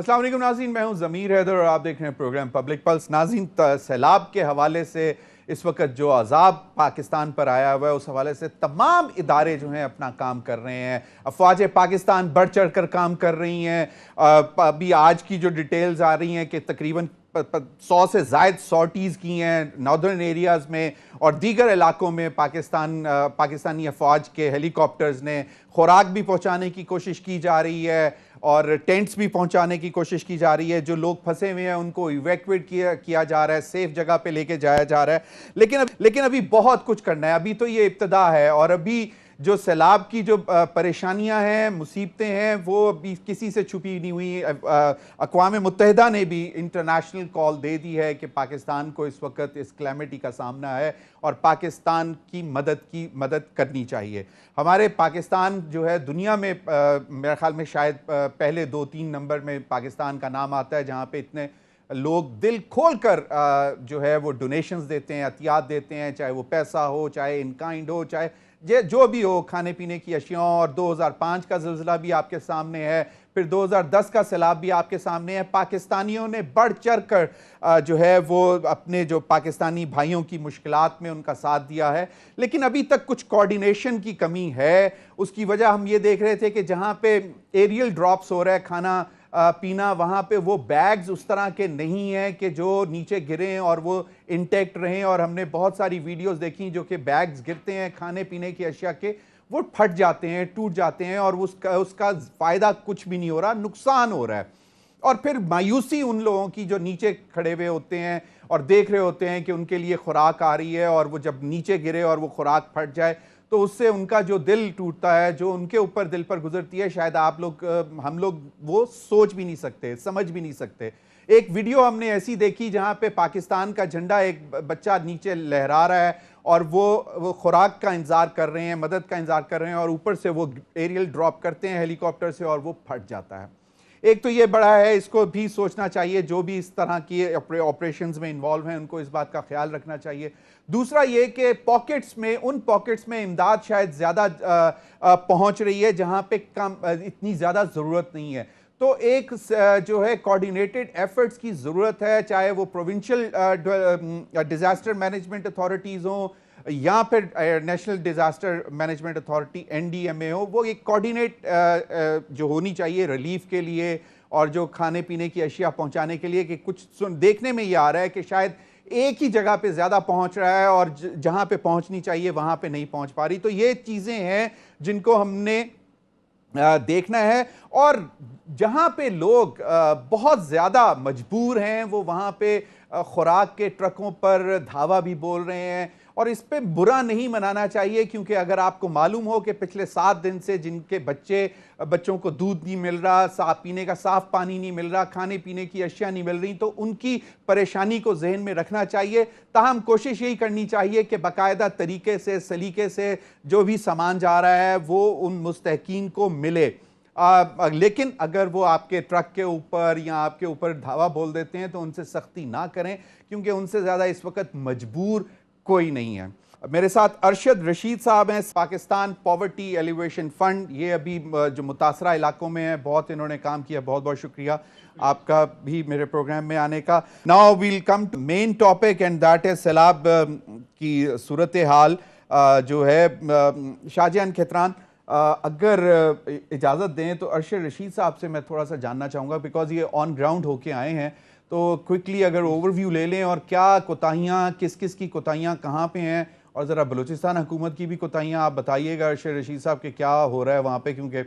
السلام علیکم ناظرین، میں ہوں ضمیر حیدر اور آپ دیکھ رہے ہیں پروگرام پبلک پلس۔ ناظرین، سیلاب کے حوالے سے اس وقت جو عذاب پاکستان پر آیا ہوا ہے، اس حوالے سے تمام ادارے جو ہیں اپنا کام کر رہے ہیں۔ افواج پاکستان بڑھ چڑھ کر کام کر رہی ہیں۔ ابھی آج کی جو ڈیٹیلز آ رہی ہیں کہ تقریباً 100 سے زائد سارٹیز کی ہیں ناردرن ایریاز میں اور دیگر علاقوں میں۔ پاکستانی افواج کے ہیلی کاپٹرز نے خوراک بھی پہنچانے کی کوشش کی جا رہی ہے اور ٹینٹس بھی پہنچانے کی کوشش کی جا رہی ہے۔ جو لوگ پھنسے ہوئے ہیں ان کو ایویکویٹ کیا جا رہا ہے، سیف جگہ پہ لے کے جایا جا رہا ہے۔ لیکن ابھی بہت کچھ کرنا ہے۔ ابھی تو یہ ابتدا ہے اور ابھی جو سیلاب کی جو پریشانیاں ہیں، مصیبتیں ہیں، وہ ابھی کسی سے چھپی نہیں ہوئی۔ اقوام متحدہ نے بھی انٹرنیشنل کال دے دی ہے کہ پاکستان کو اس وقت اس کلیمٹی کا سامنا ہے اور پاکستان کی مدد کرنی چاہیے۔ ہمارے پاکستان جو ہے دنیا میں میرے خیال میں شاید پہلے 2-3 نمبر میں پاکستان کا نام آتا ہے، جہاں پہ اتنے لوگ دل کھول کر جو ہے وہ ڈونیشنز دیتے ہیں، عطیات دیتے ہیں، چاہے وہ پیسہ ہو، چاہے ان کائنڈ ہو، چاہے جو بھی ہو، کھانے پینے کی اشیاء۔ اور 2005 کا زلزلہ بھی آپ کے سامنے ہے، پھر 2010 کا سیلاب بھی آپ کے سامنے ہے۔ پاکستانیوں نے بڑھ چڑھ کر جو ہے وہ اپنے جو پاکستانی بھائیوں کی مشکلات میں ان کا ساتھ دیا ہے، لیکن ابھی تک کچھ کوارڈینیشن کی کمی ہے۔ اس کی وجہ ہم یہ دیکھ رہے تھے کہ جہاں پہ ایریل ڈراپس ہو رہا ہے کھانا پینا، وہاں پہ وہ بیگز اس طرح کے نہیں ہیں کہ جو نیچے گریں اور وہ انٹیکٹ رہیں۔ اور ہم نے بہت ساری ویڈیوز دیکھی جو کہ بیگز گرتے ہیں کھانے پینے کی اشیاء کے، وہ پھٹ جاتے ہیں، ٹوٹ جاتے ہیں اور اس کا فائدہ کچھ بھی نہیں ہو رہا، نقصان ہو رہا ہے۔ اور پھر مایوسی ان لوگوں کی جو نیچے کھڑے ہوئے ہوتے ہیں اور دیکھ رہے ہوتے ہیں کہ ان کے لیے خوراک آ رہی ہے، اور وہ جب نیچے گرے اور وہ خوراک پھٹ جائے تو اس سے ان کا جو دل ٹوٹتا ہے، جو ان کے اوپر دل پر گزرتی ہے، شاید ہم لوگ وہ سوچ بھی نہیں سکتے، سمجھ بھی نہیں سکتے۔ ایک ویڈیو ہم نے ایسی دیکھی جہاں پہ پاکستان کا جھنڈا ایک بچہ نیچے لہرا رہا ہے اور وہ خوراک کا انتظار کر رہے ہیں، مدد کا انتظار کر رہے ہیں، اور اوپر سے وہ ایریل ڈراپ کرتے ہیں ہیلی کاپٹر سے اور وہ پھٹ جاتا ہے۔ ایک تو یہ بڑا ہے، اس کو بھی سوچنا چاہیے، جو بھی اس طرح کی آپریشنز میں انوالو ہیں ان کو اس بات کا خیال رکھنا چاہیے۔ دوسرا یہ کہ ان پاکٹس میں امداد شاید زیادہ پہنچ رہی ہے جہاں پہ اتنی زیادہ ضرورت نہیں ہے۔ تو ایک جو ہے کوارڈینیٹڈ ایفرٹس کی ضرورت ہے، چاہے وہ پروونشل ڈیزاسٹر مینجمنٹ اتھارٹیز ہوں یا پھر national disaster management authority NDMA ہو۔ وہ ایک کوارڈینیٹ جو ہونی چاہیے ریلیف کے لیے اور جو کھانے پینے کی اشیاء پہنچانے کے لیے، کہ کچھ دیکھنے میں یہ آ رہا ہے کہ شاید ایک ہی جگہ پہ زیادہ پہنچ رہا ہے اور جہاں پہ پہنچنی چاہیے وہاں پہ نہیں پہنچ پا رہی۔ تو یہ چیزیں ہیں جن کو ہم نے دیکھنا ہے، اور جہاں پہ لوگ بہت زیادہ مجبور ہیں وہ وہاں پہ خوراک کے ٹرکوں پر دھاوا بھی بول رہے ہیں، اور اس پہ برا نہیں منانا چاہیے، کیونکہ اگر آپ کو معلوم ہو کہ پچھلے 7 دن سے جن کے بچوں کو دودھ نہیں مل رہا، پینے کا صاف پانی نہیں مل رہا، کھانے پینے کی اشیاء نہیں مل رہی، تو ان کی پریشانی کو ذہن میں رکھنا چاہیے۔ تاہم کوشش یہی کرنی چاہیے کہ باقاعدہ طریقے سے، سلیقے سے جو بھی سامان جا رہا ہے وہ ان مستحقین کو ملے۔ لیکن اگر وہ آپ کے ٹرک کے اوپر یا آپ کے اوپر دھاوا بول دیتے ہیں تو ان سے سختی نہ کریں، کیونکہ ان سے زیادہ اس وقت مجبور کوئی نہیں ہے۔ میرے ساتھ ارشد رشید صاحب ہیں، پاکستان پاورٹی ایلیویشن فنڈ، یہ ابھی جو متاثرہ علاقوں میں ہیں بہت انہوں نے کام کیا، بہت بہت شکریہ آپ کا بھی میرے پروگرام میں آنے کا۔ Now welcome to main topic and that is سیلاب کی صورتحال جو ہے۔ شاہ جہان کھتران، اگر اجازت دیں تو ارشد رشید صاحب سے میں تھوڑا سا جاننا چاہوں گا، بیکاز یہ آن گراؤنڈ ہو کے آئے ہیں، تو کوئکلی اگر اوور ویو لے لیں اور کیا کوتاہیاں، کس کی کوتاہیاں کہاں پہ ہیں، اور ذرا بلوچستان حکومت کی بھی کوتاہیاں آپ بتائیے گا ارشد رشید صاحب کہ کیا ہو رہا ہے وہاں پہ، کیونکہ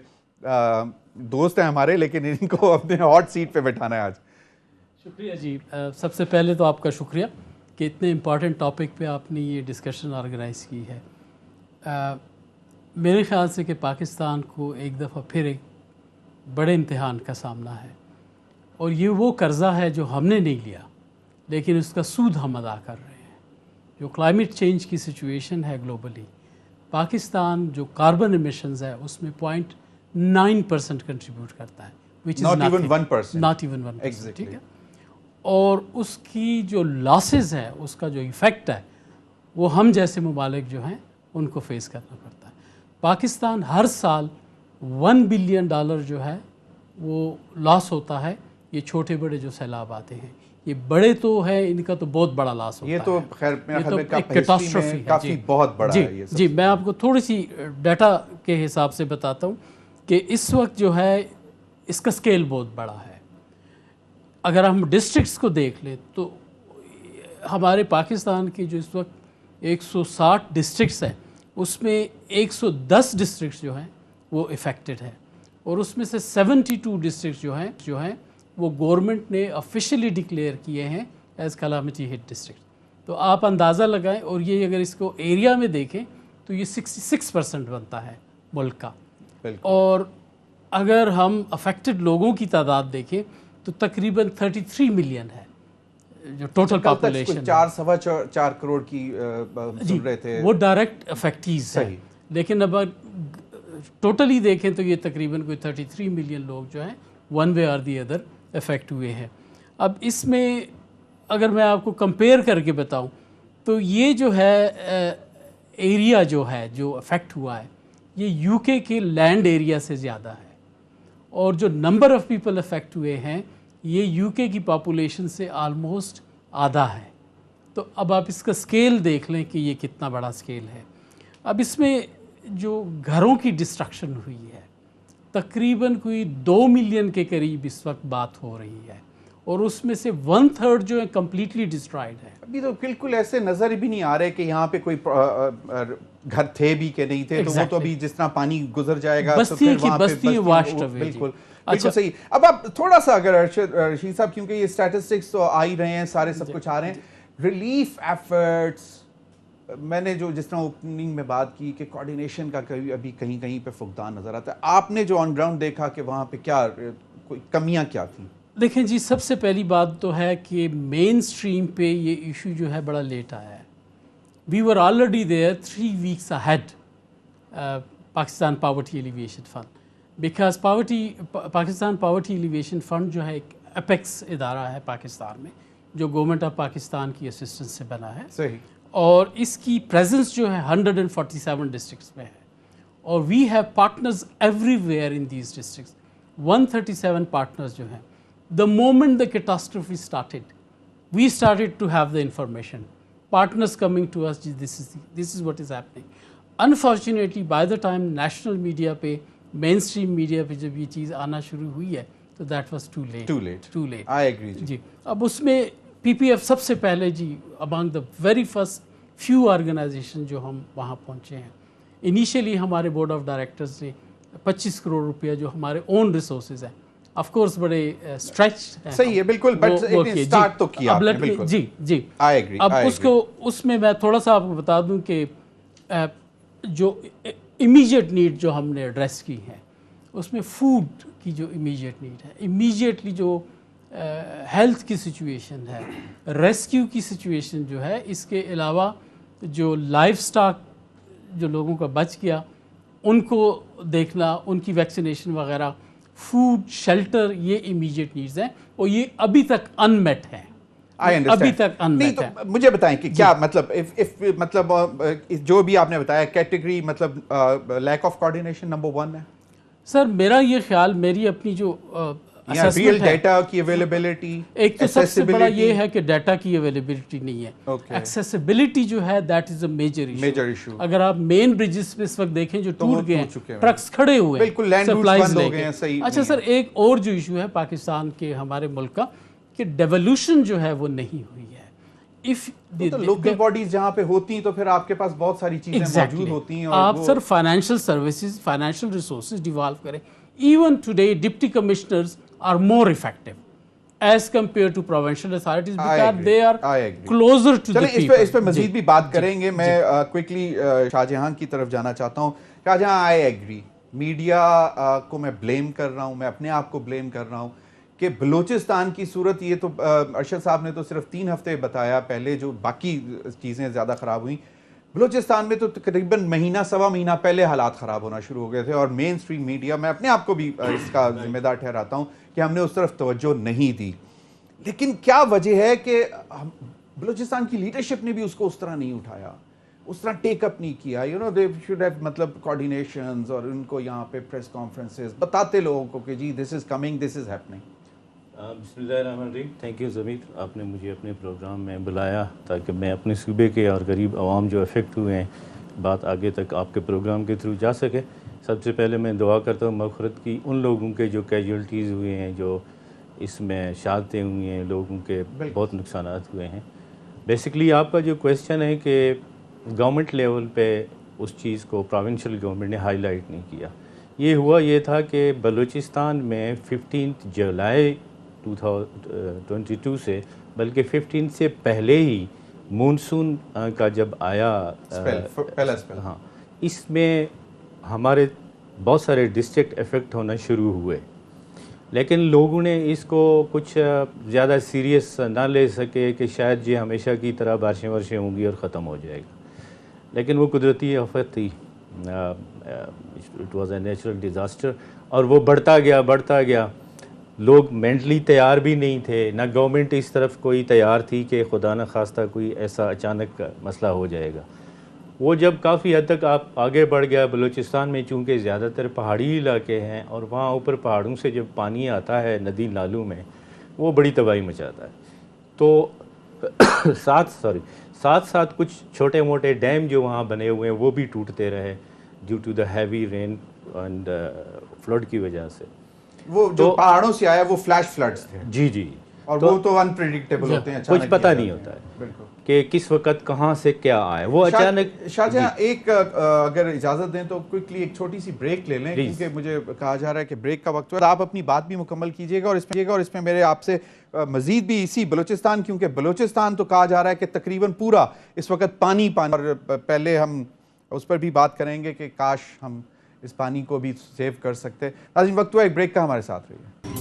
دوست ہیں ہمارے لیکن ان کو اپنے ہاٹ سیٹ پہ بٹھانا ہے آج۔ شکریہ جی، سب سے پہلے تو آپ کا شکریہ کہ اتنے امپورٹنٹ ٹاپک پہ آپ نے یہ ڈسکشن آرگنائز کی ہے۔ میرے خیال سے کہ پاکستان کو ایک دفعہ پھر ایک بڑے امتحان کا سامنا ہے، اور یہ وہ قرضہ ہے جو ہم نے نہیں لیا لیکن اس کا سود ہم ادا کر رہے ہیں۔ جو کلائمیٹ چینج کی سچویشن ہے گلوبلی، پاکستان جو کاربن ایمیشنز ہے اس میں 0.9% کنٹریبیوٹ کرتا ہے، which is not even 1%. not even 1%، ٹھیک ہے۔ اور اس کی جو لاسز ہے، اس کا جو ایفیکٹ ہے، وہ ہم جیسے ممالک جو ہیں ان کو فیس کرنا پڑتا ہے۔ پاکستان ہر سال $1 بلین جو ہے وہ لاس ہوتا ہے یہ چھوٹے بڑے جو سیلاب آتے ہیں یہ بڑے تو ہیں، ان کا تو بہت بڑا لاس ہوتا ہے. یہ تو خیر میرے خیال میں کیٹاسٹروفی کافی بہت بڑا ہے یہ سب. جی میں آپ کو تھوڑی سی ڈیٹا کے حساب سے بتاتا ہوں کہ اس وقت جو ہے اس کا سکیل بہت بڑا ہے. اگر ہم ڈسٹرکٹس کو دیکھ لیں تو ہمارے پاکستان کے جو اس وقت 160 ڈسٹرکٹس ہیں اس میں 110 ڈسٹرکٹس جو ہیں وہ افیکٹڈ ہیں، اور اس میں سے 72 ڈسٹرکٹس جو ہیں وہ گورنمنٹ نے آفیشلی ڈکلیئر کیے ہیں ایز کلامٹی ہٹ ڈسٹرکٹ. تو آپ اندازہ لگائیں، اور یہ اگر اس کو ایریا میں دیکھیں تو یہ 66% بنتا ہے ملک کا. اور اگر ہم افیکٹڈ لوگوں کی تعداد دیکھیں تو تقریباً 33 ملین ہے جو ٹوٹل پاپولیشن. 4 کروڑ کی سن رہے تھے وہ ڈائریکٹ افیکٹیز ہیں، لیکن اب ٹوٹلی دیکھیں تو یہ تقریباً کوئی 33 ملین لوگ جو ہیں ون وے اور دی ادر افیکٹ ہوئے ہیں. اب اس میں اگر میں آپ کو کمپیئر کر کے بتاؤں تو یہ جو ہے ایریا جو ہے جو افیکٹ ہوا ہے یہ یو کے لینڈ ایریا سے زیادہ ہے، اور جو نمبر آف پیپل افیکٹ ہوئے ہیں یہ یو کے کی پاپولیشن سے آلموسٹ آدھا ہے. تو اب آپ اس کا سکیل دیکھ لیں کہ یہ کتنا بڑا سکیل ہے. اب اس میں جو گھروں کی ڈسٹرکشن ہوئی ہے تقریباً کوئی 2 ملین کے قریب اس وقت بات ہو رہی ہے، اور اس میں سے 1/3 جو ہے کمپلیٹلی ڈسٹرائڈ ہے. ابھی تو بالکل ایسے نظر بھی نہیں آ رہے کہ یہاں پہ کوئی گھر تھے بھی کہ نہیں تھے. تو وہ تو ابھی جس طرح پانی گزر جائے گا بستی کی بستی واشڈ اوے. بالکل بالکل صحیح. اب آپ تھوڑا سا اگر رشید صاحب، کیونکہ یہ اسٹیٹسٹکس تو آ ہی رہے ہیں، سارے سب کچھ آ رہے ہیں، ریلیف ایفرٹس، میں نے جو جس طرح اوپننگ میں بات کی کہ کوارڈینیشن کا ابھی کہیں کہیں پہ فقدان نظر آتا ہے، آپ نے جو آن گراؤنڈ دیکھا کہ وہاں پہ کیا کوئی کمیاں کیا تھیں؟ دیکھیں جی، سب سے پہلی بات تو ہے کہ مین سٹریم پہ یہ ایشو جو ہے بڑا لیٹ آیا ہے. We were already there 3 weeks ahead Pakistan poverty alleviation fund, because Pakistan poverty alleviation fund جو ہے ایک اپیکس ادارہ ہے پاکستان میں جو گورنمنٹ آف پاکستان کی اسسٹنس سے بنا ہے. صحیح. اور اس کی پریزنس جو ہے 147 ڈسٹرکٹس میں ہے، اور we have partners everywhere in these districts. 137 partners جو ہیں. The moment the catastrophe started, we started to have the information. Partners coming to us, this is what is happening. Unfortunately, by the time national media pe, mainstream media pe jab ye cheez aana shuru hui hai, so that was too late. Too late. I agree. جی اب اس میں پی P F سب سے پہلے جی among the very first few organization جو ہم وہاں پہنچے ہیں. Initially ہمارے بورڈ آف ڈائریکٹرز نے 25 کروڑ روپیہ جو ہمارے اون ریسورسز ہیں، آف کورس بڑے اسٹریچ ہیں. صحیح ہے، بالکل، بٹ اسٹارٹ تو کیا آپ نے. بالکل جی آئی ایگری. اب اس میں میں تھوڑا سا آپ کو بتا دوں کہ جو امیجیٹ نیڈ جو ہم نے ایڈریس کی ہے اس میں فوڈ کی جو امیجیٹ نیڈ ہے، امیجیٹلی جو ہیلتھ کی سچویشن ہے، ریسکیو کی سچویشن جو ہے، اس کے علاوہ جو لائف سٹاک جو لوگوں کا بچ گیا ان کو دیکھنا، ان کی ویکسینیشن وغیرہ، فوڈ، شیلٹر، یہ امیجیٹ نیڈز ہیں، اور یہ ابھی تک ان میٹ ہیں. ابھی تک ان میٹ ہیں. مجھے بتائیں کہ کیا مطلب جو بھی آپ نے بتایا کیٹیگری، مطلب لیک آف کوارڈینیشن نمبر 1 ہے. سر میرا یہ خیال، میری اپنی جو ریئل ڈیٹا کی اویلیبلٹی، ایک تو سب سے بڑا یہ ہے کہ ڈیٹا کی اویلیبلٹی نہیں ہے. ایکسیسیبلٹی جو ہے that is a major issue. اگر آپ مین برجز پہ اس وقت دیکھیں جو ٹوٹ گئے ہیں، ٹرکس کھڑے ہوئے ہیں، سپلائز لے کے. اچھا سر، ایک اور جو ایشو ہے پاکستان کے، ہمارے ملک کا، کہ ڈیولوشن جو ہے وہ نہیں ہوئی ہے. لوکل باڈیز جہاں پہ ہوتی ہیں تو پھر آپ کے پاس بہت ساری چیزیں موجود ہوتی ہیں. آپ سر فائنینشیل سروسز، فائنینشیل ریسورسز ڈیولو کریں. Even today deputy commissioners are more effective as compared to provincial authorities because they are closer to the people. اس پہ مزید بھی بات کریں گے. میں کوئکلی شاہ جہاں کی طرف جانا چاہتا ہوں. شاہ جہاں، آئی ایگری، میڈیا کو میں بلیم کر رہا ہوں، میں اپنے آپ کو بلیم کر رہا ہوں کہ بلوچستان کی صورت، یہ تو ارشد صاحب نے تو صرف 3 ہفتے بتایا پہلے، جو باقی چیزیں زیادہ خراب ہوئیں. بلوچستان میں تو تقریباً مہینہ سوا مہینہ پہلے حالات خراب ہونا شروع ہو گئے تھے، اور مین اسٹریم میڈیا، میں اپنے آپ کو بھی اس کا ذمہ دار ٹھہراتا ہوں کہ ہم نے اس طرف توجہ نہیں دی. لیکن کیا وجہ ہے کہ بلوچستان کی لیڈرشپ نے بھی اس کو اس طرح نہیں اٹھایا، اس طرح ٹیک اپ نہیں کیا. دے شوڈ ہیو مطلب کوارڈینیشنز، اور ان کو یہاں پہ پریس کانفرنسز بتاتے لوگوں کو کہ جی دس is coming, this is happening. بسم اللہ الرحمن الرحیم. تھینک یو ضمیر, آپ نے مجھے اپنے پروگرام میں بلایا تاکہ میں اپنے صوبے کے اور غریب عوام جو افیکٹ ہوئے ہیں بات آگے تک آپ کے پروگرام کے تھرو جا سکے. سب سے پہلے میں دعا کرتا ہوں مغفرت کی ان لوگوں کے جو کیجولٹیز ہوئے ہیں, جو اس میں شہادتیں ہوئی ہیں, لوگوں کے بہت نقصانات ہوئے ہیں. بیسکلی آپ کا جو کویسچن ہے کہ گورنمنٹ لیول پہ اس چیز کو پروونشل گورنمنٹ نے ہائی لائٹ نہیں کیا. یہ ہوا یہ تھا کہ بلوچستان میں 15 جولائی 2022 سے, بلکہ 15 سے پہلے ہی مونسون کا جب آیا ہاں, اس میں ہمارے بہت سارے ڈسٹرکٹ افیکٹ ہونا شروع ہوئے, لیکن لوگوں نے اس کو کچھ زیادہ سیریس نہ لے سکے کہ شاید یہ ہمیشہ کی طرح بارشیں ہوں گی اور ختم ہو جائے گا. لیکن وہ قدرتی آفت تھی, it was a natural disaster, اور وہ بڑھتا گیا. لوگ مینٹلی تیار بھی نہیں تھے, نہ گورنمنٹ اس طرف کوئی تیار تھی کہ خدا نہ خواستہ کوئی ایسا اچانک مسئلہ ہو جائے گا. وہ جب کافی حد تک آپ آگے بڑھ گیا, بلوچستان میں چونکہ زیادہ تر پہاڑی علاقے ہیں اور وہاں اوپر پہاڑوں سے جب پانی آتا ہے ندی نالوں میں, وہ بڑی تباہی مچاتا ہے. تو ساتھ کچھ چھوٹے موٹے ڈیم جو وہاں بنے ہوئے ہیں وہ بھی ٹوٹتے رہے due to the heavy rain and flood کی وجہ سے. وہ جو پہاڑوں سے آیا وہ فلیش فلڈز تھے. جی, اور وہ تو انپریڈکٹیبل ہوتے ہیں, کچھ پتہ نہیں ہوتا ہے کہ کس وقت کہاں سے کیا آئے. وہ اچانک شاہ جہاں ایک اگر اجازت دیں تو کوئکلی ایک چھوٹی سی بریک لے لیں, کیونکہ مجھے کہا جا رہا ہے کہ بریک کا وقت ہے. آپ اپنی بات بھی مکمل کیجیے گا, اور اس میں میرے آپ سے مزید بھی اسی بلوچستان, کیونکہ بلوچستان تو کہا جا رہا ہے کہ تقریباً پورا اس وقت پانی, اور پہلے ہم اس پر بھی بات کریں گے کہ کاش ہم اس پانی کو بھی سیو کر سکتے. ناظرین, وقت ہوا ایک بریک کا, ہمارے ساتھ رہیے.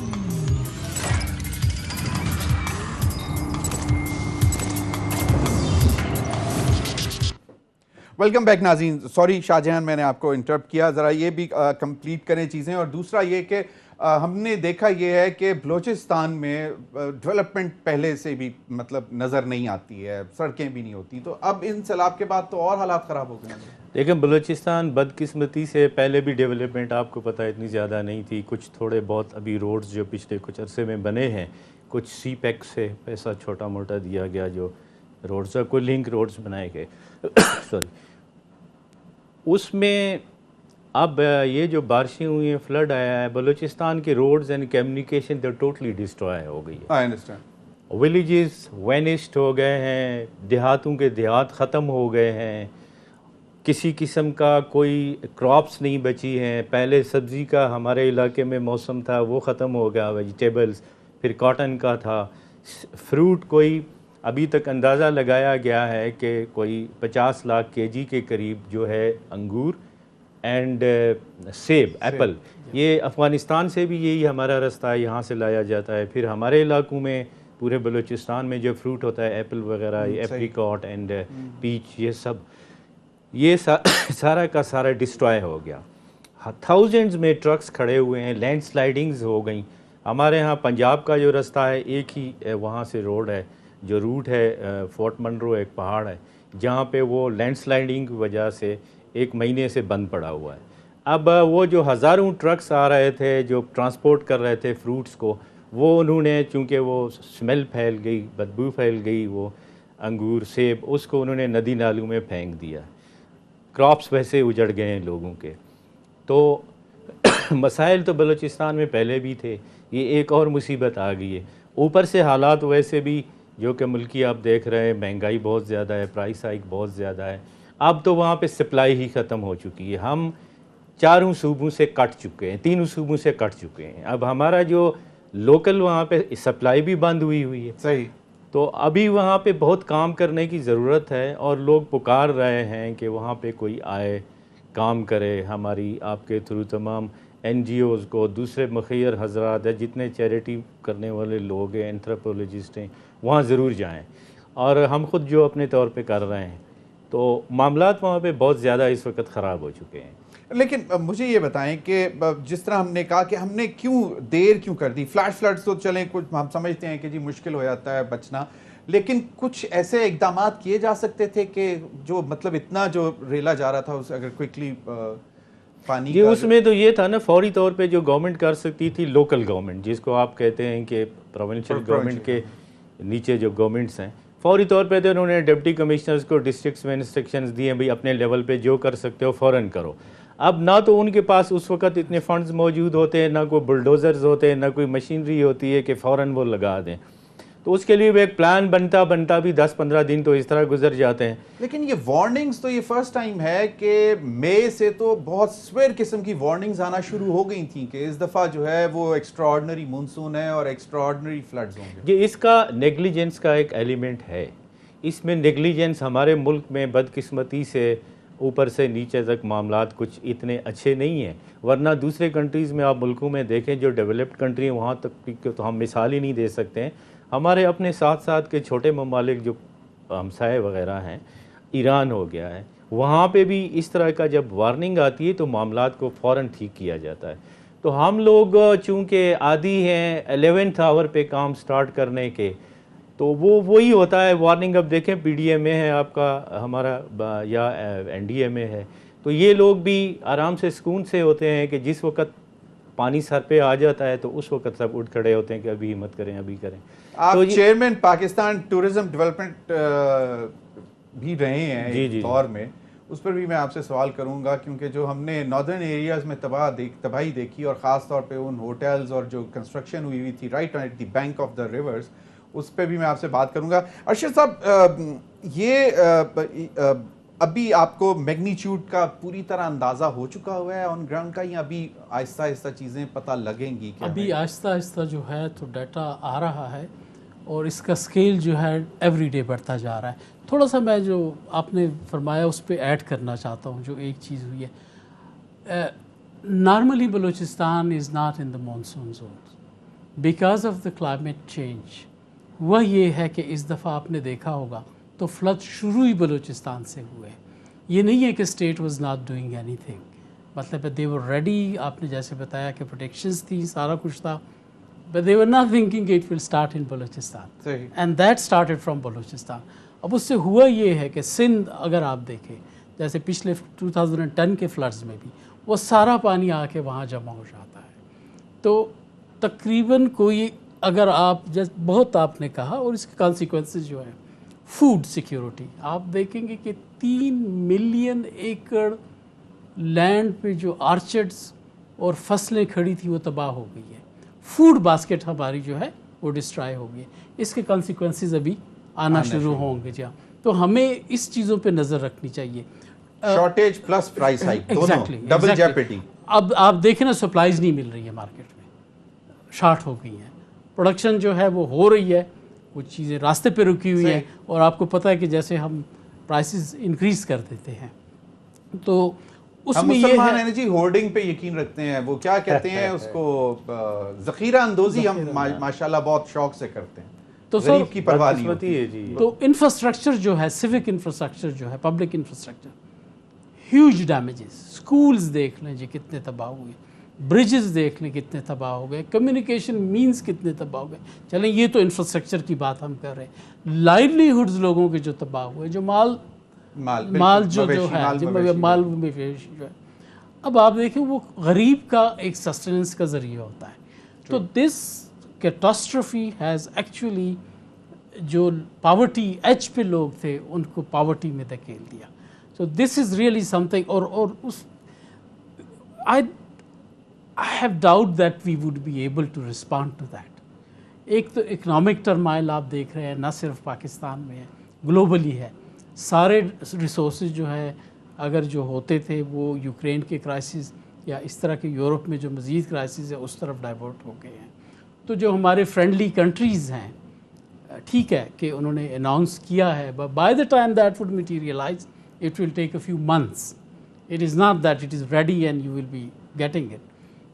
ویلکم بیک ناظرین. سوری شاہ جہان, میں نے آپ کو انٹرپٹ کیا, ذرا یہ بھی کمپلیٹ کریں چیزیں. اور دوسرا یہ کہ ہم نے دیکھا یہ ہے کہ بلوچستان میں ڈیولپمنٹ پہلے سے بھی مطلب نظر نہیں آتی ہے, سڑکیں بھی نہیں ہوتی, تو اب ان سیلاب کے بعد تو اور حالات خراب ہو گئے ہیں. لیکن بلوچستان بدقسمتی سے پہلے بھی ڈیولپمنٹ آپ کو پتہ اتنی زیادہ نہیں تھی. کچھ تھوڑے بہت ابھی روڈز جو پچھلے کچھ عرصے میں بنے ہیں, کچھ سی پیک سے پیسہ چھوٹا موٹا دیا گیا, جو روڈز کو لنک روڈز بنائے گئے سوری. اس میں اب یہ جو بارشیں ہوئی ہیں, فلڈ آیا ہے, بلوچستان کے roads and communication they totally destroy ہو گئی ہے. I understand. ولیجز وینسڈ ہو گئے ہیں, دیہاتوں کے دیہات ختم ہو گئے ہیں, کسی قسم کا کوئی کراپس نہیں بچی ہیں. پہلے سبزی کا ہمارے علاقے میں موسم تھا, وہ ختم ہو گیا, ویجیٹیبلز, پھر کاٹن کا تھا, فروٹ کوئی ابھی تک اندازہ لگایا گیا ہے کہ کوئی 50 لاکھ kg کے قریب جو ہے انگور اینڈ سیب, ایپل, یہ افغانستان سے بھی یہی ہمارا رستہ ہے, یہاں سے لایا جاتا ہے. پھر ہمارے علاقوں میں پورے بلوچستان میں جو فروٹ ہوتا ہے, ایپل وغیرہ, ایپریکاٹ اینڈ پیچ, یہ سب, یہ سارا کا سارا ڈسٹرائے ہو گیا. تھاؤزنڈز میں ٹرکس کھڑے ہوئے ہیں, لینڈ سلائڈنگز ہو گئیں. ہمارے ہاں پنجاب کا جو رستہ ہے, ایک ہی وہاں سے روڈ ہے, جو روٹ ہے فورٹ منرو, ایک پہاڑ ہے جہاں پہ وہ لینڈ سلائڈنگ کی وجہ سے 1 مہینے سے بند پڑا ہوا ہے. اب وہ جو ہزاروں ٹرکس آ رہے تھے جو ٹرانسپورٹ کر رہے تھے فروٹس کو, وہ انہوں نے چونکہ وہ اسمیل پھیل گئی, بدبو پھیل گئی, وہ انگور سیب, اس کو انہوں نے ندی نالوں میں پھینک دیا. کراپس ویسے اجڑ گئے ہیں لوگوں کے. تو مسائل تو بلوچستان میں پہلے بھی تھے, یہ ایک اور مصیبت آ گئی ہے. اوپر سے حالات ویسے بھی جو کہ ملکی آپ دیکھ رہے ہیں, مہنگائی بہت زیادہ ہے, پرائس ہائیک بہت زیادہ ہے. اب تو وہاں پہ سپلائی ہی ختم ہو چکی ہے. ہم 4 صوبوں سے کٹ چکے ہیں, 3 صوبوں سے کٹ چکے ہیں. اب ہمارا جو لوکل وہاں پہ سپلائی بھی بند ہوئی ہے. صحیح. تو ابھی وہاں پہ بہت کام کرنے کی ضرورت ہے, اور لوگ پکار رہے ہیں کہ وہاں پہ کوئی آئے, کام کرے. ہماری آپ کے تھرو تمام NGOs کو, دوسرے مخیر حضرات ہیں, جتنے چیریٹی کرنے والے لوگ ہیں, اینتھروپولوجسٹ ہیں, وہاں ضرور جائیں. اور ہم خود جو اپنے طور پہ کر رہے ہیں, تو معاملات وہاں پہ بہت زیادہ اس وقت خراب ہو چکے ہیں. لیکن مجھے یہ بتائیں کہ جس طرح ہم نے کہا کہ ہم نے دیر کیوں کر دی. فلیش فلڈز تو چلیں کچھ ہم سمجھتے ہیں کہ جی مشکل ہو جاتا ہے بچنا, لیکن کچھ ایسے اقدامات کیے جا سکتے تھے کہ جو مطلب اتنا جو ریلا جا رہا تھا اسے اگر کوئکلی پانی جی کا اس میں تو یہ تھا نا فوری طور پہ جو گورنمنٹ کر سکتی تھی لوکل گورنمنٹ جس کو آپ کہتے ہیں کہ پروونشل گورنمنٹ کے نیچے جو گورنمنٹس ہیں فوری طور پہ تو انہوں نے ڈپٹی کمشنرز کو ڈسٹرکٹس میں انسٹرکشنز دیے بھئی اپنے لیول پہ جو کر سکتے ہو فوراً کرو. اب نہ تو ان کے پاس اس وقت اتنے فنڈز موجود ہوتے ہیں، نہ کوئی بلڈوزرز ہوتے ہیں، نہ کوئی مشینری ہوتی ہے کہ فوراً وہ لگا دیں. تو اس کے لیے بھی ایک پلان بنتا بھی 10-15 دن تو اس طرح گزر جاتے ہیں. لیکن یہ وارننگز تو یہ فرسٹ ٹائم ہے کہ مئی سے تو بہت سویر قسم کی وارننگز آنا شروع ہو گئی تھیں کہ اس دفعہ جو ہے وہ ایکسٹرا آرڈنری مونسون ہے اور ایکسٹرا آرڈنری فلڈز ہوں گے. یہ اس کا نیگلیجنس کا ایک ایلیمنٹ ہے. اس میں نیگلیجنس ہمارے ملک میں بدقسمتی سے اوپر سے نیچے تک معاملات کچھ اتنے اچھے نہیں ہیں، ورنہ دوسرے کنٹریز میں آپ ملکوں میں دیکھیں جو ڈیولپڈ کنٹری ہیں وہاں تک تو ہم مثال ہی نہیں دے سکتے ہیں. ہمارے اپنے ساتھ ساتھ کے چھوٹے ممالک جو ہمسائے وغیرہ ہیں، ایران ہو گیا ہے، وہاں پہ بھی اس طرح کا جب وارننگ آتی ہے تو معاملات کو فوراً ٹھیک کیا جاتا ہے. تو ہم لوگ چونکہ عادی ہیں 11th آور پہ کام سٹارٹ کرنے کے، تو وہی ہوتا ہے. وارننگ اب دیکھیں پی ڈی اے میں ہے آپ کا ہمارا یا این ڈی اے میں ہے، تو یہ لوگ بھی آرام سے سکون سے ہوتے ہیں کہ جس وقت پانی سر پہ آ جاتا ہے تو اس وقت سب اٹھ کھڑے ہوتے ہیں کہ ابھی ہمت کریں ابھی کریں. آپ چیئرمین پاکستان ٹورزم ڈیولپمنٹ بھی رہے ہیں ایک دور میں، اس پر بھی میں آپ سے سوال کروں گا کیونکہ جو ہم نے ناردرن ایریاز میں تباہی دیکھی اور خاص طور پہ ان ہوٹلز اور جو کنسٹرکشن ہوئی تھی right at the bank of the rivers, اس پہ بھی میں آپ سے بات کروں گا. ارشد صاحب یہ ابھی آپ کو میگنیچیوڈ کا پوری طرح اندازہ ہو چکا ہوا ہے آن گراؤنڈ کا، یا ابھی آہستہ آہستہ چیزیں پتہ لگیں گی؟ ابھی آہستہ آہستہ جو ہے تو ڈیٹا آ رہا ہے اور اس کا سکیل جو ہے ایوری ڈے بڑھتا جا رہا ہے. تھوڑا سا میں جو آپ نے فرمایا اس پہ ایڈ کرنا چاہتا ہوں. جو ایک چیز ہوئی ہے، normally Balochistan is not in the monsoon zone because of the climate change. وہ یہ ہے کہ اس دفعہ آپ نے دیکھا ہوگا تو فلڈ شروع ہی بلوچستان سے ہوئے. یہ نہیں ہے کہ state was not doing any thing, مطلب دے ور ریڈی. آپ نے جیسے بتایا کہ پروٹیکشنز تھی، سارا کچھ تھا، but they were not thinking it will start in Balochistan and that started from Balochistan. اب اس سے ہوا یہ ہے کہ سندھ اگر آپ دیکھیں جیسے پچھلے 2010 کے فلڈز میں بھی وہ سارا پانی آ کے وہاں جمع ہو جاتا ہے. تو تقریباً کوئی اگر آپ بہت آپ نے کہا اور اس کے کانسیکوینسز جو ہیں فوڈ سیکیورٹی، آپ دیکھیں گے کہ 3 ملین ایکڑ لینڈ پہ جو آرچڈز اور فصلیں کھڑی تھی وہ تباہ ہو گئی ہے. فوڈ باسکٹ ہماری جو ہے وہ ڈسٹرائے ہو گئی ہے. اس کے کانسیکوینسز ابھی آنا شروع ہوں گے. جہاں تو ہمیں اس چیزوں پہ نظر رکھنی چاہیے. شارٹیج پلس پرائس ہائیک دونوں ڈبل جیپٹی. اب آپ دیکھیں نا سپلائیز نہیں مل رہی ہے مارکیٹ میں، شارٹ ہو گئی ہیں. پروڈکشن جو ہے وہ ہو رہی ہے، وہ چیزیں راستے پہ رکی ہوئی ہیں اور آپ کو پتہ ہے کہ جیسے ہم پرائسز انکریز کر دیتے ہیں تو اس میں یہ مسلمان انرجی ہولڈنگ پہ یقین رکھتے ہیں. وہ کیا کہتے ہیں اس کو، ذخیرہ اندوزی ہم ماشاءاللہ بہت شوق سے کرتے ہیں. تو غریب کی پرواہ نہیں ہوتی ہے. جی تو انفراسٹرکچر جو ہے، سیوک انفراسٹرکچر جو ہے، public infrastructure, huge damages. Schools دیکھ لیں جی کتنے تباہ ہوئے، برجز دیکھ لیں کتنے تباہ ہو گئے، کمیونیکیشن مینز کتنے تباہ ہو گئے. چلیں یہ تو انفراسٹرکچر کی بات ہم کر رہے ہیں. لائیولیہڈز لوگوں کے جو تباہ ہوئے، جو مال جو ہے، مال مویشی جو ہے، اب آپ دیکھیں وہ غریب کا ایک سسٹیننس کا ذریعہ ہوتا ہے. تو دس کیٹاسٹرفی ہیز ایکچولی جو پاورٹی ایج پہ لوگ تھے ان کو پاورٹی میں دھکیل دیا. سو دس از ریئلی سم تھنگ. اور اس I have doubt that we would be able to respond to that. ایک تو اکنامک ٹرمائل آپ دیکھ رہے ہیں نہ صرف پاکستان میں ہے، گلوبلی ہے. سارے ریسورسز جو ہے اگر جو ہوتے تھے وہ یوکرین کے کرائسس یا اس طرح کے یورپ میں جو مزید کرائسس ہے اس طرف ڈائیورٹ ہو گئے ہیں. تو جو ہمارے فرینڈلی کنٹریز ہیں، ٹھیک ہے کہ انہوں نے اناؤنس کیا ہے، but by the time that would materialize it will take a few months. It is not that it is ready and you will be getting it.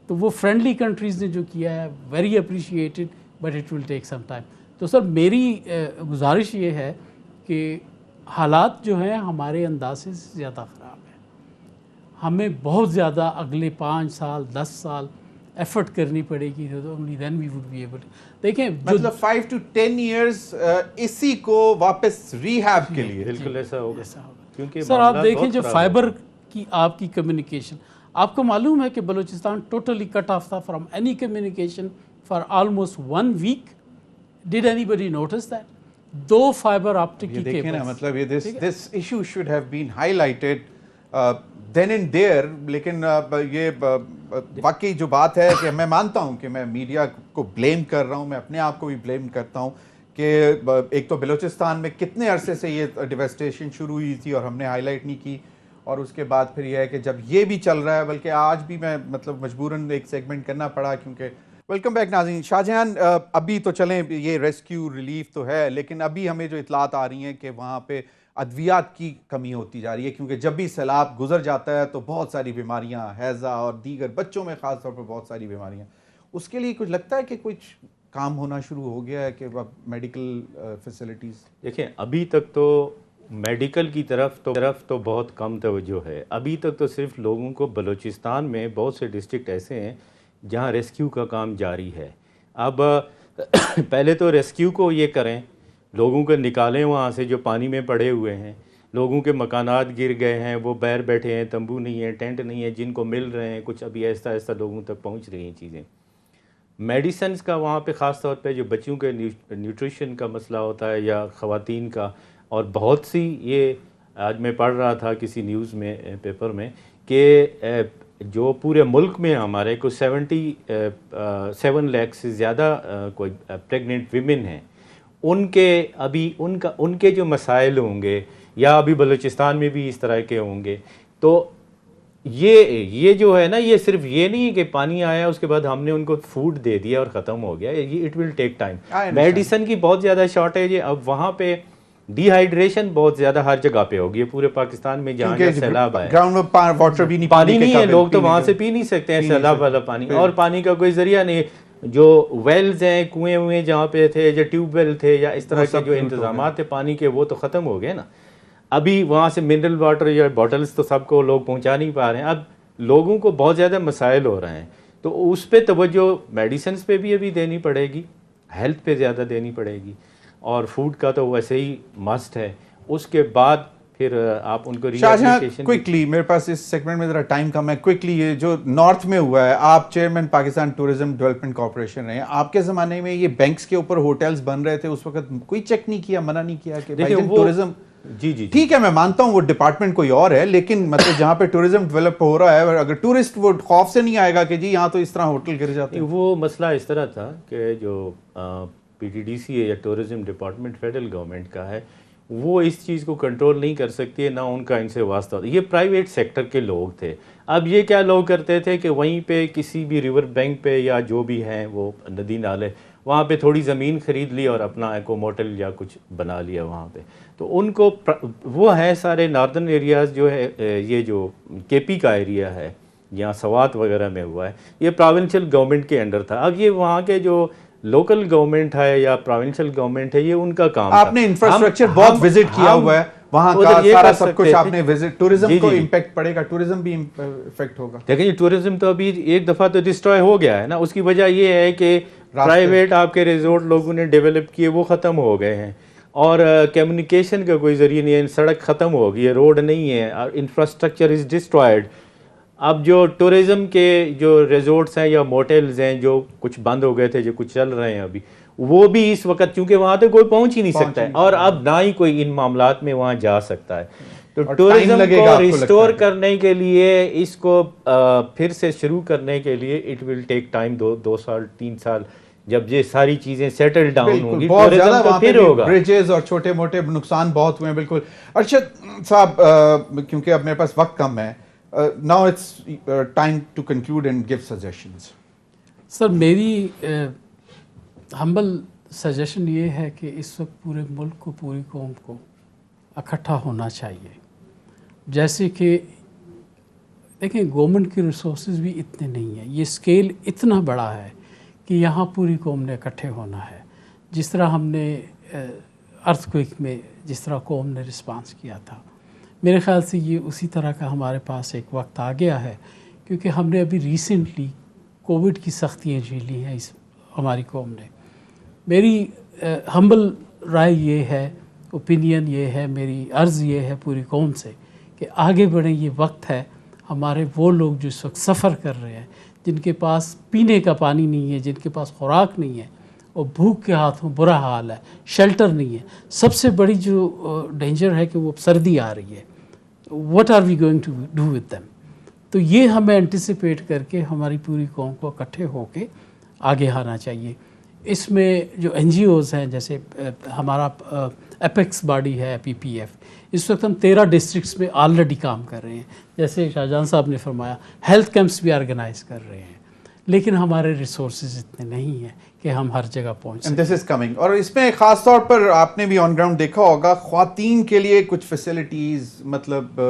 تو وہ فرینڈلی کنٹریز نے جو کیا ہے very appreciated but it will take some time. تو سر میری گزارش یہ ہے کہ حالات جو ہیں ہمارے اندازے سے زیادہ خراب ہیں. ہمیں بہت زیادہ اگلے 5 سال 10 سال ایفرٹ کرنی پڑے گی. only then we would be able to. دیکھیں مطلب 5 to 10 years اسی کو واپس ریہیب کے لیے. بالکل ایسا ہوگا. کیونکہ سر آپ دیکھیں جو فائبر کی آپ کی کمیونیکیشن، آپ کو معلوم ہے کہ بلوچستان ٹوٹلی کٹ آف تھا from any communication for almost 1 week. Did anybody notice that? 2 fibre optic کی دیکھیں نا کیبلز. مطلب یہ this issue should have been highlighted then and there. لیکن یہ واقعی جو بات ہے کہ میں مانتا ہوں کہ میں میڈیا کو بلیم کر رہا ہوں, میں اپنے آپ کو بھی بلیم کرتا ہوں کہ ایک تو بلوچستان میں کتنے عرصے سے یہ ڈیویسٹیشن شروع ہوئی تھی اور ہم نے ہائی لائٹ نہیں کی, اور اس کے بعد پھر یہ ہے کہ جب یہ بھی چل رہا ہے, بلکہ آج بھی میں مطلب مجبوراً ایک سیگمنٹ کرنا پڑا کیونکہ ویلکم بیک ناظرین. شاہ جہان, ابھی تو چلیں یہ ریسکیو ریلیف تو ہے, لیکن ابھی ہمیں جو اطلاعات آ رہی ہیں کہ وہاں پہ ادویات کی کمی ہوتی جا رہی ہے, کیونکہ جب بھی سیلاب گزر جاتا ہے تو بہت ساری بیماریاں, ہیضہ اور دیگر بچوں میں خاص طور پر بہت ساری بیماریاں, اس کے لیے کچھ لگتا ہے کہ کچھ کام ہونا شروع ہو گیا ہے کہ میڈیکل فیسلٹیز؟ دیکھیں ابھی تک تو میڈیکل کی طرف تو بہت کم توجہ ہے. ابھی تک تو صرف لوگوں کو, بلوچستان میں بہت سے ڈسٹرکٹ ایسے ہیں جہاں ریسکیو کا کام جاری ہے. اب پہلے تو ریسکیو کو یہ کریں, لوگوں کو نکالیں وہاں سے جو پانی میں پڑے ہوئے ہیں, لوگوں کے مکانات گر گئے ہیں, وہ باہر بیٹھے ہیں, تمبو نہیں ہے, ٹینٹ نہیں ہے, جن کو مل رہے ہیں کچھ, ابھی آہستہ آہستہ لوگوں تک پہنچ رہی ہیں چیزیں. میڈیسنز کا وہاں پہ خاص طور پہ جو بچوں کے نیوٹریشن کا مسئلہ ہوتا ہے یا خواتین کا, اور بہت سی, یہ آج میں پڑھ رہا تھا کسی نیوز میں پیپر میں کہ جو پورے ملک میں ہمارے کو 77 لاکھ سے زیادہ کوئی پریگننٹ ویمن ہیں, ان کے جو مسائل ہوں گے یا ابھی بلوچستان میں بھی اس طرح کے ہوں گے, تو یہ جو ہے نا, یہ صرف یہ نہیں ہے کہ پانی آیا اس کے بعد ہم نے ان کو فوڈ دے دیا اور ختم ہو گیا. یہ it will take time. Medicine کی بہت زیادہ شارٹیج ہے. اب وہاں پہ ڈی ہائیڈریشن بہت زیادہ ہر جگہ پہ ہوگی پورے پاکستان میں, جہاں جہاں سیلاب آئے پانی نہیں ہے, لوگ تو وہاں سے پی نہیں سکتے ہیں سیلاب والا پانی, اور پانی کا کوئی ذریعہ نہیں. جو ویلز ہیں, کنویں ہوئے جہاں پہ تھے, جو ٹیوب ویل تھے یا اس طرح کے جو انتظامات تھے پانی کے, وہ تو ختم ہو گئے نا. ابھی وہاں سے منرل واٹر یا بوٹلز تو سب کو لوگ پہنچا نہیں پا رہے ہیں. اب لوگوں کو بہت زیادہ مسائل ہو رہے ہیں, تو اس پہ توجہ میڈیسنز پہ بھی ابھی دینی پڑے گی, ہیلتھ پہ زیادہ دینی پڑے گی, اور فوڈ کا تو ویسے ہی مسٹ ہے. اس کے بعد پھر آپ ان کو ریہیبلیٹیشن. کوئکلی, میرے پاس اس سیگمنٹ میں ذرا ٹائم کم ہے, کوئکلی یہ جو نارتھ میں ہوا ہے, آپ chairman Pakistan tourism development corporation رہے ہیں, آپ کے زمانے میں یہ بینکس کے اوپر ہوٹلز بن رہے تھے, اس وقت کوئی چیک نہیں کیا, منع نہیں کیا کہ ٹورزم؟ جی ٹھیک ہے, میں مانتا ہوں وہ ڈپارٹمنٹ کوئی اور ہے, لیکن مطلب جہاں پہ ٹورزم ڈیولپ ہو رہا ہے, اگر ٹورسٹ وہ خوف سے نہیں آئے گا کہ جی یہاں تو اس طرح ہوٹل گر جاتے ہیں. وہ مسئلہ اس طرح تھا کہ جو پی ٹی ڈی سی ہے یا ٹورزم ڈپارٹمنٹ فیڈرل گورنمنٹ کا ہے, وہ اس چیز کو کنٹرول نہیں کر سکتی ہے, نہ ان کا ان سے واسطہ ہوتا. یہ پرائیویٹ سیکٹر کے لوگ تھے. اب یہ کیا لوگ کرتے تھے کہ وہیں پہ کسی بھی ریور بینک پہ یا جو بھی ہیں وہ ندی نالے, وہاں پہ تھوڑی زمین خرید لی اور اپنا ایکو موٹل یا کچھ بنا لیا وہاں پہ. تو ان کو وہ ہے سارے ناردرن ایریاز جو ہے, یہ جو کے پی کا ایریا ہے یہاں سوات وغیرہ میں ہوا ہے, یہ پروونشل گورنمنٹ کے انڈر تھا. اب یہ وہاں کے جو لوکل گورنمنٹ ہے یا پروونشل گورنمنٹ ہے, یہ ان کا کام. آپ نے انفراسٹرکچر بہت وزٹ کیا ہوا ہے وہاں کا, سارا سب کچھ آپ نے وزٹ. ٹورزم کو امپیکٹ پڑے گا, ٹورزم بھی افیکٹ ہوگا. دیکھیں یہ ٹورزم تو ابھی ایک دفعہ تو ڈسٹروائے ہو گیا ہے نا. اس کی وجہ یہ ہے کہ پرائیویٹ آپ کے ریزورٹ لوگوں نے ڈیولپ کیے, وہ ختم ہو گئے ہیں, اور کمیونیکیشن کا کوئی ذریعہ نہیں ہے, سڑک ختم ہو گئی ہے, روڈ نہیں ہے, انفراسٹرکچر از ڈسٹرائڈ. اب جو ٹورزم کے جو ریزورٹس ہیں یا موٹلز ہیں جو کچھ بند ہو گئے تھے, جو کچھ چل رہے ہیں ابھی, وہ بھی اس وقت چونکہ وہاں تک کوئی پہنچ ہی نہیں سکتا ہے, اور اب نہ ہی کوئی ان معاملات میں وہاں جا سکتا ہے. تو ٹورزم کو ریسٹور کرنے کے لیے, اس کو پھر سے شروع کرنے کے لیے اٹ ول ٹیک ٹائم, 2 سال 3 سال, جب یہ ساری چیزیں سیٹل ڈاؤن ہوں گی ٹورزم تو پھر ہوگا. بریجز اور چھوٹے موٹے نقصان بہت ہوئے ہیں. بالکل. ارشد صاحب, کیونکہ اب میرے پاس وقت کم ہے, now it's time to conclude and give suggestions. سر میری ہمبل سجیشن یہ ہے کہ اس وقت پورے ملک کو, پوری قوم کو اکٹھا ہونا چاہیے. جیسے کہ دیکھیں گورنمنٹ کے ریسورسز بھی اتنے نہیں ہیں, یہ اسکیل اتنا بڑا ہے کہ یہاں پوری قوم نے اکٹھے ہونا ہے. جس طرح ہم نے ارتھ کوئک میں جس طرح قوم نے رسپانس کیا تھا, میرے خیال سے یہ اسی طرح کا ہمارے پاس ایک وقت آ گیا ہے, کیونکہ ہم نے ابھی ریسنٹلی کووڈ کی سختیاں جھیلی ہیں ہماری قوم نے. میری ہمبل رائے یہ ہے, اوپینین یہ ہے, میری عرض یہ ہے پوری قوم سے کہ آگے بڑھیں, یہ وقت ہے. ہمارے وہ لوگ جو اس وقت سفر کر رہے ہیں، جن کے پاس پینے کا پانی نہیں ہے، جن کے پاس خوراک نہیں ہے، اور بھوک کے ہاتھوں برا حال ہے، شیلٹر نہیں ہے، سب سے بڑی جو ڈینجر ہے کہ وہ سردی آ رہی ہے. What are we going to do with them? تو یہ ہمیں انٹیسپیٹ کر کے ہماری پوری قوم کو اکٹھے ہو کے آگے آنا چاہیے. اس میں جو این جی اوز ہیں، جیسے ہمارا اپیکس باڈی ہے PPF، اس وقت ہم 13 ڈسٹرکٹس میں آلریڈی کام کر رہے ہیں. جیسے شاہجہاں صاحب نے فرمایا ہیلتھ کیمپس بھی آرگنائز کر رہے ہیں، لیکن ہمارے ریسورسز اتنے نہیں ہیں کہ ہم ہر جگہ پہنچ سکیں. دس از کمنگ. اور اس میں خاص طور پر آپ نے بھی آن گراؤنڈ دیکھا ہوگا خواتین کے لیے کچھ فیسلٹیز، مطلب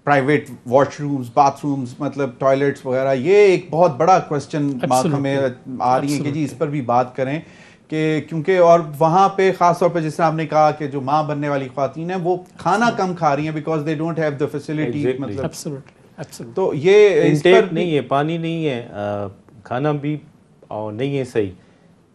private wash rooms, bath rooms, مطلب ٹوائلٹس وغیرہ، یہ ایک بہت بڑا کوشچن مارک ہمیں آ رہی ہے کہ جی اس پر بھی بات کریں کہ کیونکہ اور وہاں پہ خاص طور پہ جس طرح آپ نے کہا کہ جو ماں بننے والی خواتین ہیں وہ کھانا کم کھا رہی ہیں because they don't have the facility. مطلب تو یہ انٹیک نہیں ہے، پانی نہیں ہے، کھانا بھی نہیں ہے صحیح.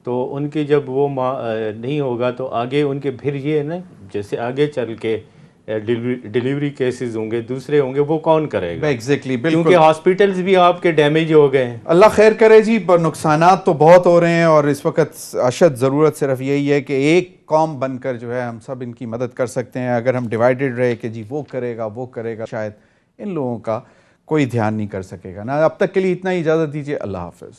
تو ان کے جب وہ نہیں ہوگا تو آگے ان کے پھر یہ ہے نا، جیسے آگے چل کے ڈیلیوری کیسز ہوں گے، دوسرے ہوں گے، وہ کون کرے گا؟ ایگزیکٹلی، بالکل، کیونکہ ہاسپٹلز بھی آپ کے ڈیمیج ہو گئے ہیں. اللہ خیر کرے جی. نقصانات تو بہت ہو رہے ہیں اور اس وقت اشد ضرورت صرف یہی ہے کہ ایک قوم بن کر جو ہے ہم سب ان کی مدد کر سکتے ہیں. اگر ہم ڈیوائیڈڈ رہے کہ جی وہ کرے گا شاید ان لوگوں کا کوئی دھیان نہیں کر سکے گا نا. اب تک کے لیے اتنا ہی، اجازت دیجیے. اللہ حافظ.